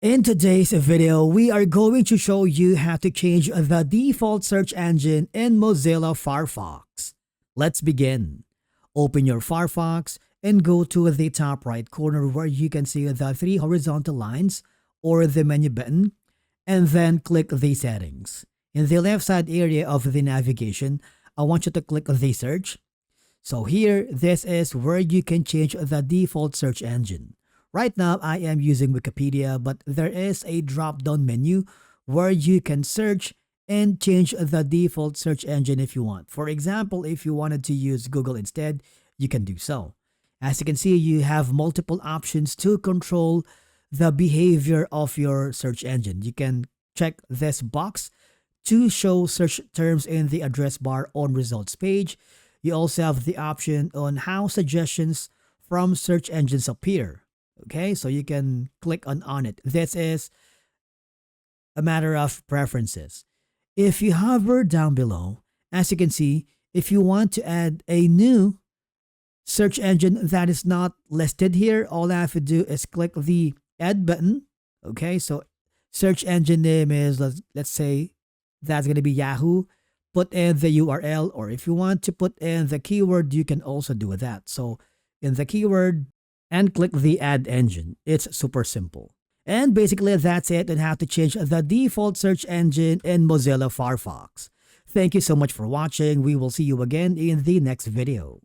In today's video, we are going to show you how to change the default search engine in Mozilla Firefox. Let's begin. Open your Firefox and go to the top right corner where you can see the three horizontal lines or the menu button, and then click the settings. In the left side area of the navigation, I want you to click the search. So here, this is where you can change the default search engine. Right now, I am using Wikipedia, but there is a drop-down menu where you can search and change the default search engine if you want. For example, if you wanted to use Google instead, you can do so. As you can see, you have multiple options to control the behavior of your search engine. You can check this box to show search terms in the address bar on results page. You also have the option on how suggestions from search engines appear. Okay, so you can click on it. This is a matter of preferences. If you hover down below, as you can see, if you want to add a new search engine that is not listed here, all I have to do is click the add button. Okay, so search engine name is, let's say that's going to be Yahoo. Put in the URL, or if you want to put in the keyword, you can also do that. So in the keyword, and click the add engine. It's super simple. And basically that's it on how to change the default search engine in Mozilla Firefox. Thank you so much for watching. We will see you again in the next video.